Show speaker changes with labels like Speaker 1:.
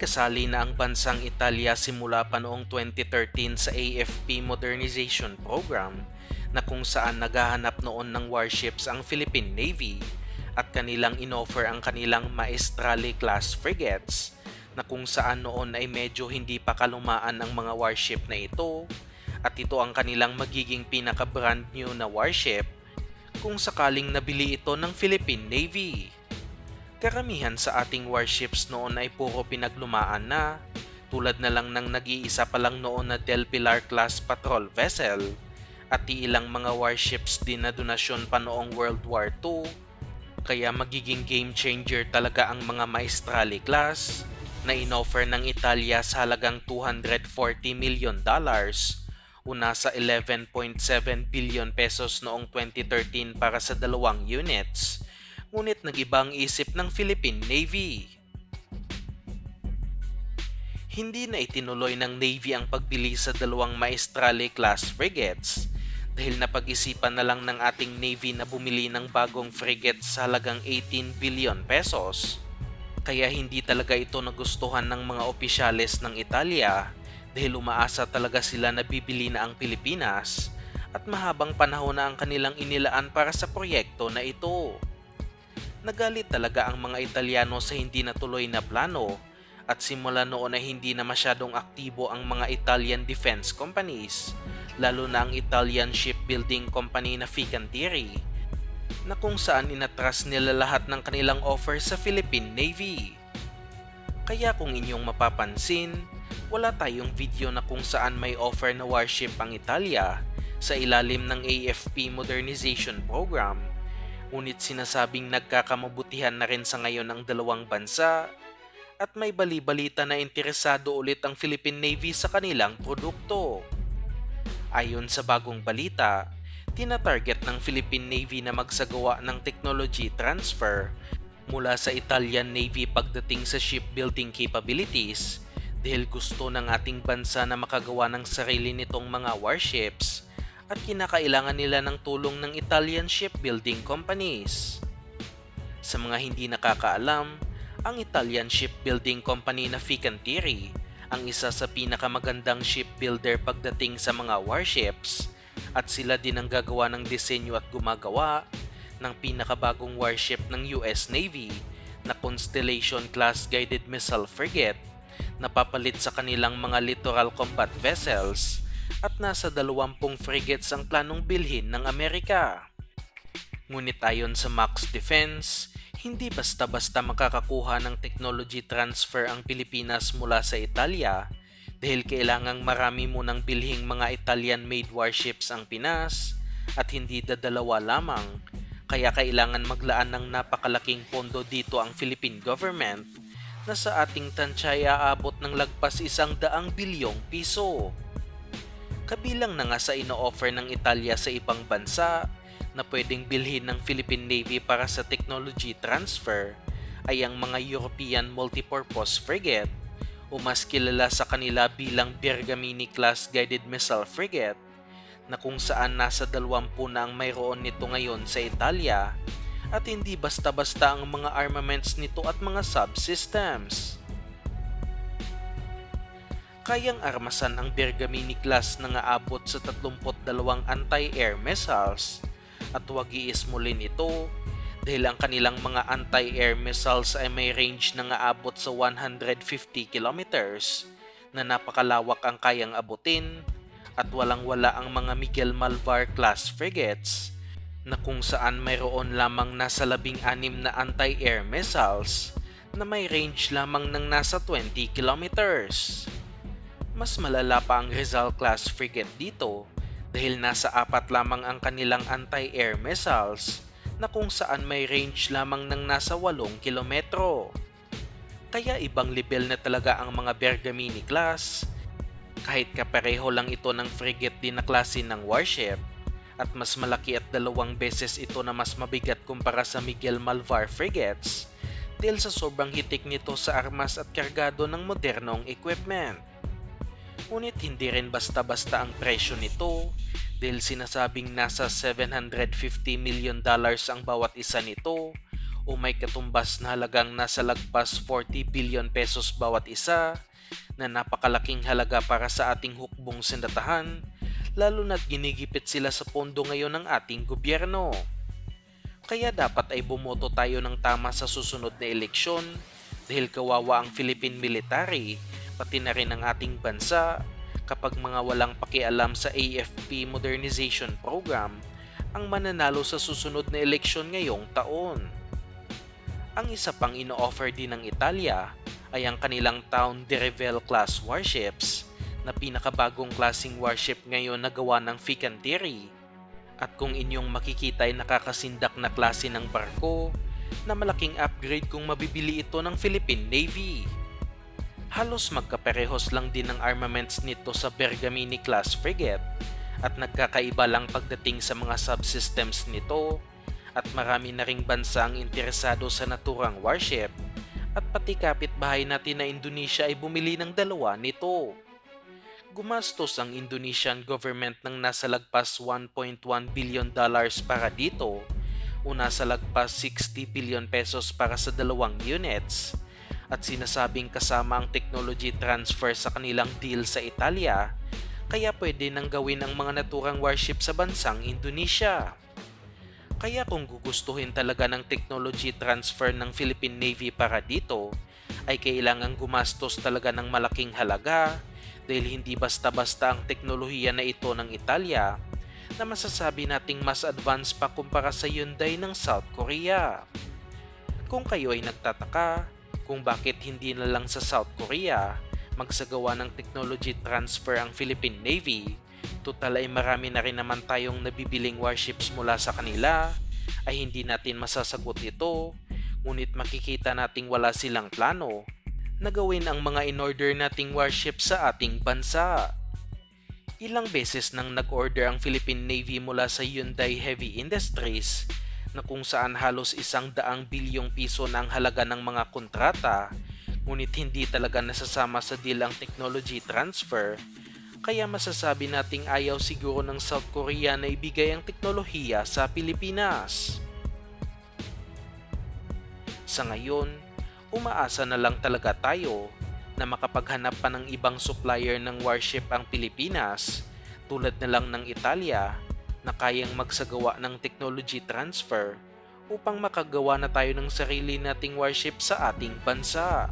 Speaker 1: kasali na ang bansang Italia simula pa noong 2013 sa AFP Modernization Program na kung saan naghahanap noon ng warships ang Philippine Navy at kanilang inoffer ang kanilang Maestrale class frigates na kung saan noon ay medyo hindi pa kalumaan ang mga warship na ito at ito ang kanilang magiging pinaka-brand new na warship kung sakaling nabili ito ng Philippine Navy. Karamihan sa ating warships noon ay puro pinaglumaan na, tulad na lang ng nag-iisa pa lang noon na Del Pilar class patrol vessel, at ilang mga warships din na donasyon pa noong World War II, kaya magiging game changer talaga ang mga Maestrale class na inoffer ng Italia sa halagang $240 million o nasa 11.7 billion pesos noong 2013 para sa dalawang units. Ngunit nag-iba ang isip ng Philippine Navy. Hindi na itinuloy ng Navy ang pagbili sa dalawang Maestrale class frigates dahil napag-isipan na lang ng ating Navy na bumili ng bagong frigate sa halagang 18 billion pesos. Kaya hindi talaga ito nagustuhan ng mga opisyales ng Italia dahil umaasa talaga sila na bibili na ang Pilipinas at mahabang panahon na ang kanilang inilaan para sa proyekto na ito. Nagalit talaga ang mga Italyano sa hindi natuloy na plano at simula noon ay hindi na masyadong aktibo ang mga Italian defense companies, lalo na ang Italian shipbuilding company na Fincantieri, na kung saan inatras nila lahat ng kanilang offer sa Philippine Navy. Kaya kung inyong mapapansin, wala tayong video na kung saan may offer na warship ang Italia sa ilalim ng AFP Modernization Program. Ngunit sinasabing nagkakamabutihan na rin sa ngayon ang dalawang bansa at may bali-balita na interesado ulit ang Philippine Navy sa kanilang produkto. Ayon sa bagong balita, tinatarget ng Philippine Navy na magsagawa ng technology transfer mula sa Italian Navy pagdating sa shipbuilding capabilities dahil gusto ng ating bansa na makagawa ng sarili nitong mga warships at kinakailangan nila ng tulong ng Italian shipbuilding companies. Sa mga hindi nakakaalam, ang Italian shipbuilding company na Fincantieri ang isa sa pinakamagandang shipbuilder pagdating sa mga warships at sila din ang gagawa ng disenyo at gumagawa ng pinakabagong warship ng US Navy na Constellation class guided missile frigate na papalit sa kanilang mga littoral combat vessels at nasa 20 frigates ang planong bilhin ng Amerika. Ngunit ayon sa Max Defense, hindi basta-basta makakakuha ng technology transfer ang Pilipinas mula sa Italia dahil kailangang marami munang bilhing mga Italian-made warships ang Pinas at hindi dadalawa lamang, kaya kailangan maglaan ng napakalaking pondo dito ang Philippine government na sa ating tansya aabot ng lagpas 100 bilyong piso. Kabilang na nga sa ino-offer ng Italia sa ibang bansa na pwedeng bilhin ng Philippine Navy para sa technology transfer ay ang mga European Multipurpose Frigate o mas kilala sa kanila bilang Bergamini class guided missile frigate na kung saan nasa 20 na ang mayroon nito ngayon sa Italia at hindi basta-basta ang mga armaments nito at mga subsystems. Kayang armasan ang Bergamini class na aabot sa 32 anti-air missiles at huwag iismulin ito dahil ang kanilang mga anti-air missiles ay may range na aabot sa 150 kilometers na napakalawak ang kayang abutin at walang-wala ang mga Miguel Malvar class frigates na kung saan mayroon lamang nasa 16 na anti-air missiles na may range lamang ng nasa 20 kilometers. Mas malala pa ang Rizal class frigate dito dahil nasa 4 lamang ang kanilang anti-air missiles na kung saan may range lamang ng nasa 8 kilometro. Kaya ibang level na talaga ang mga Bergamini class. Kahit kapareho lang ito ng frigate din na klase ng warship at mas malaki at 2 beses ito na mas mabigat kumpara sa Miguel Malvar frigates dahil sa sobrang hitik nito sa armas at kargado ng modernong equipment. Ngunit hindi rin basta-basta ang presyo nito dahil sinasabing nasa $750 million ang bawat isa nito o may katumbas na halagang nasa lagpas 40 billion pesos bawat isa, na napakalaking halaga para sa ating hukbong sindatahan, lalo na't ginigipit sila sa pondo ngayon ng ating gobyerno. Kaya dapat ay bumoto tayo ng tama sa susunod na eleksyon dahil kawawa ang Philippine military, pati na rin ang ating bansa kapag mga walang pakialam sa AFP Modernization Program ang mananalo sa susunod na eleksyon ngayong taon. Ang isa pang ino-offer din ng Italia ay ang kanilang Town de Revel class warships na pinakabagong klaseng warship ngayon na gawa ng Fincantieri. At kung inyong makikita ay nakakasindak na klase ng barko na malaking upgrade kung mabibili ito ng Philippine Navy. Halos magkaparehos lang din ang armaments nito sa Bergamini class frigate at nagkakaiba lang pagdating sa mga subsystems nito at marami na ring bansa ang interesado sa naturang warship at pati kapitbahay natin na Indonesia ay bumili ng dalawa nito. Gumastos ang Indonesian government ng nasa lagpas $1.1 billion para dito o nasa lagpas 60 billion pesos para sa dalawang units at sinasabing kasama ang technology transfer sa kanilang deal sa Italia kaya pwede nang gawin ang mga naturang warship sa bansang Indonesia. Kaya kung gugustuhin talaga ng technology transfer ng Philippine Navy para dito ay kailangang gumastos talaga ng malaking halaga dahil hindi basta-basta ang teknolohiya na ito ng Italia na masasabi nating mas advanced pa kumpara sa Hyundai ng South Korea. Kung kayo ay nagtataka kung bakit hindi na lang sa South Korea magsagawa ng technology transfer ang Philippine Navy, total ay marami na rin naman tayong nabibiling warships mula sa kanila, ay hindi natin masasagot ito, ngunit makikita nating wala silang plano na gawin ang mga in-order nating warship sa ating bansa. Ilang beses nang nag-order ang Philippine Navy mula sa Hyundai Heavy Industries na kung saan halos 100 bilyong piso na ang halaga ng mga kontrata, ngunit hindi talaga nasasama sa deal ang technology transfer, kaya masasabi nating ayaw siguro ng South Korea na ibigay ang teknolohiya sa Pilipinas. Sa ngayon, umaasa na lang talaga tayo na makapaghanap pa ng ibang supplier ng warship ang Pilipinas tulad na lang ng Italia na kayang magsagawa ng technology transfer upang makagawa na tayo ng sarili nating warship sa ating bansa.